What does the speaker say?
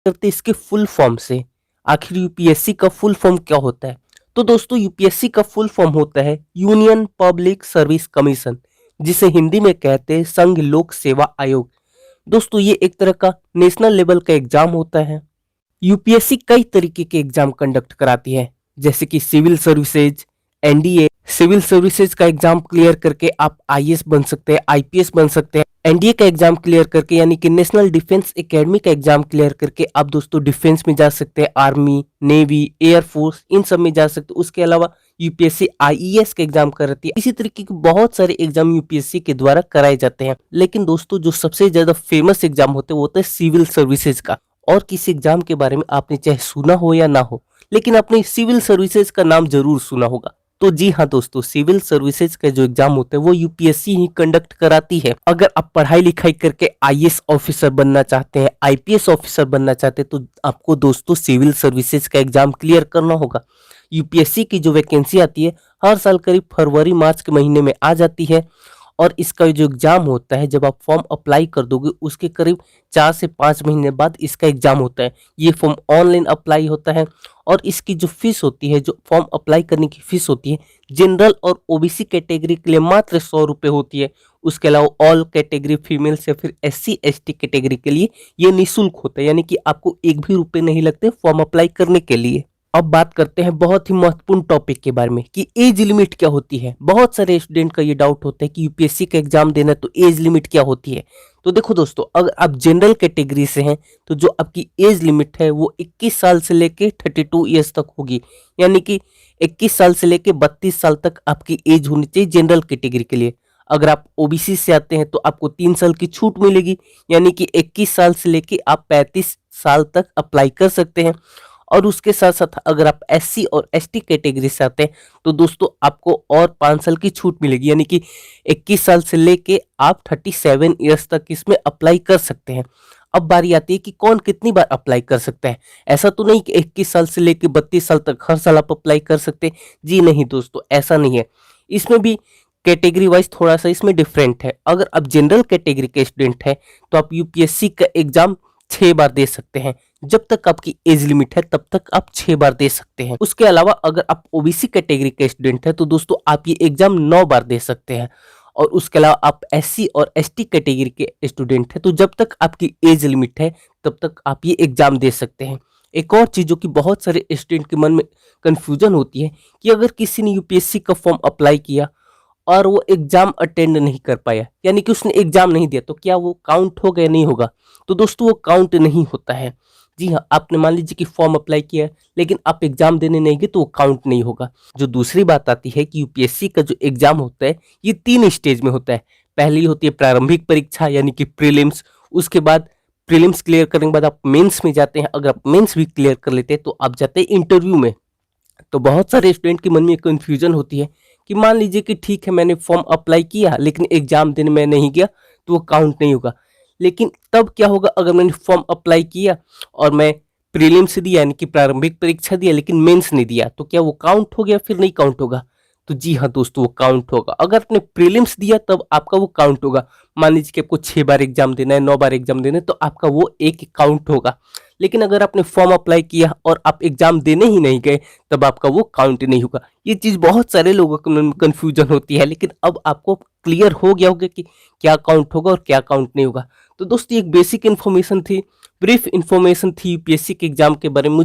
करते इसके full form से। आखिर यूपीएससी का फुल फॉर्म क्या होता है? तो दोस्तों यूपीएससी का फुल फॉर्म होता है यूनियन पब्लिक सर्विस कमीशन, जिसे हिंदी में कहते हैं संघ लोक सेवा आयोग। दोस्तों ये एक तरह का नेशनल लेवल का एग्जाम होता है। यूपीएससी कई तरीके के एग्जाम कंडक्ट कराती है, जैसे कि civil services, NDA. Civil services का एग्जाम क्लियर करके आप आईएएस बन सकते हैं, आईपीएस बन सकते हैं। एनडीए का एग्जाम क्लियर करके यानी कि नेशनल डिफेंस एकेडमी का एग्जाम क्लियर करके आप दोस्तों डिफेंस में जा सकते हैं, आर्मी, नेवी, एयरफोर्स, इन सब में जा सकते हैं। उसके अलावा यूपीएससी आईईएस का एग्जाम कराती है। इसी तरीके के बहुत सारे एग्जाम यूपीएससी के द्वारा कराए जाते हैं। लेकिन दोस्तों जो सबसे ज्यादा फेमस एग्जाम होते हैं वो होता है सिविल सर्विसेज का। और किसी एग्जाम के बारे में आपने चाहे सुना हो या ना हो, लेकिन आपने सिविल सर्विसेज का नाम जरूर सुना होगा। तो जी हाँ दोस्तों, सिविल सर्विसेज का जो एग्जाम होता है वो यूपीएससी ही कंडक्ट कराती है। अगर आप पढ़ाई लिखाई करके आईएएस ऑफिसर बनना चाहते हैं, आईपीएस ऑफिसर बनना चाहते हैं, तो आपको दोस्तों सिविल सर्विसेज का एग्जाम क्लियर करना होगा। यूपीएससी की जो वैकेंसी आती है हर साल करीब फरवरी मार्च के महीने में आ जाती है। और इसका जो एग्जाम होता है, जब आप फॉर्म अप्लाई कर दोगे उसके करीब 4 से 5 महीने बाद इसका एग्जाम होता है। ये फॉर्म ऑनलाइन अप्लाई होता है। और इसकी जो फीस होती है, जो फॉर्म अप्लाई करने की फीस होती है, जनरल और ओबीसी कैटेगरी के लिए मात्र 100 रुपये होती है। उसके अलावा ऑल कैटेगरी, फीमेल्स या फिर एससी एसटी कैटेगरी के लिए ये निःशुल्क होता है, यानी कि आपको एक भी रुपये नहीं लगते फॉर्म अप्लाई करने के लिए। अब बात करते हैं बहुत ही महत्वपूर्ण टॉपिक के बारे में कि एज लिमिट क्या होती है। बहुत सारे स्टूडेंट का ये डाउट होता है कि यूपीएससी का एग्जाम देना है तो एज लिमिट क्या होती है। तो देखो दोस्तों, अगर आप जनरल कैटेगरी से हैं तो जो आपकी एज लिमिट है वो 21 साल से लेके 32 ईयर्स तक होगी। यानी कि 21 साल से लेके 32 साल तक आपकी एज होनी चाहिए जनरल कैटेगरी के लिए। अगर आप ओबीसी से आते हैं तो आपको 3 साल की छूट मिलेगी, यानी कि 21 साल से लेके आप 35 साल तक अप्लाई कर सकते हैं। और उसके साथ साथ अगर आप एससी और एसटी कैटेगरी से आते हैं तो दोस्तों आपको और 5 साल की छूट मिलेगी, यानी कि 21 साल से लेके आप 37 ईयर्स तक इसमें अप्लाई कर सकते हैं। अब बारी आती है कि कौन कितनी बार अप्लाई कर सकता है। ऐसा तो नहीं कि 21 साल से लेके 32 साल तक हर साल आप अप्लाई कर सकते हैं। जी नहीं दोस्तों, ऐसा नहीं है। इसमें भी कैटेगरी वाइज थोड़ा सा इसमें डिफरेंट है। अगर आप जनरल कैटेगरी के स्टूडेंट हैं तो आप यूपीएससी का एग्जाम 6 बार दे सकते हैं। जब तक आपकी एज लिमिट है तब तक आप 6 बार दे सकते हैं। उसके अलावा अगर आप ओबीसी कैटेगरी के स्टूडेंट हैं तो दोस्तों आप ये एग्जाम 9 बार दे सकते हैं। और उसके अलावा आप एससी और एसटी कैटेगरी के स्टूडेंट हैं तो जब तक आपकी एज लिमिट है तब तक आप ये एग्जाम दे सकते हैं। एक और चीज जो कि बहुत सारे स्टूडेंट के मन में कंफ्यूजन होती है कि अगर किसी ने यूपीएससी का फॉर्म अप्लाई किया और वो एग्जाम अटेंड नहीं कर पाया, यानी कि उसने एग्जाम नहीं दिया, तो क्या वो काउंट होगा या नहीं होगा? तो दोस्तों वो काउंट नहीं होता है। जी हाँ, आपने मान लीजिए कि फॉर्म अप्लाई किया है लेकिन आप एग्जाम देने नहीं गए तो वो काउंट नहीं होगा। जो दूसरी बात आती है कि यूपीएससी का जो एग्जाम होता है ये 3 स्टेज में होता है। पहली होती है प्रारंभिक परीक्षा यानी कि प्रीलिम्स। उसके बाद प्रीलिम्स क्लियर करने के बाद आप मेंस में जाते हैं। अगर आप मेंस भी क्लियर कर लेते हैं तो आप जाते हैं इंटरव्यू में। तो बहुत सारे स्टूडेंट के मन में कंफ्यूजन होती है कि मान लीजिए कि ठीक है मैंने फॉर्म अप्लाई किया लेकिन एग्जाम देने में नहीं गया तो वो काउंट नहीं होगा। लेकिन तब क्या होगा अगर मैंने फॉर्म अप्लाई किया और मैं प्रीलिम्स दिया यानी कि प्रारंभिक परीक्षा दिया लेकिन मेंस नहीं दिया, तो क्या वो काउंट हो गया फिर नहीं काउंट होगा? तो जी हाँ दोस्तों, वो काउंट होगा। अगर आपने प्रीलिम्स दिया तब आपका वो काउंट होगा। मान लीजिए कि आपको 6 बार एग्जाम देना है, 9 बार एग्जाम देना है, तो आपका वो एक काउंट होगा। लेकिन अगर आपने फॉर्म अप्लाई किया और आप एग्जाम देने ही नहीं गए तब आपका वो काउंट नहीं होगा। ये चीज बहुत सारे लोगों को कंफ्यूजन होती है, लेकिन अब आपको क्लियर हो गया होगा कि क्या काउंट होगा और क्या काउंट नहीं होगा। तो दोस्तों एक बेसिक इन्फॉर्मेशन थी, ब्रीफ इन्फॉर्मेशन थी यूपीएससी के एग्जाम के बारे में।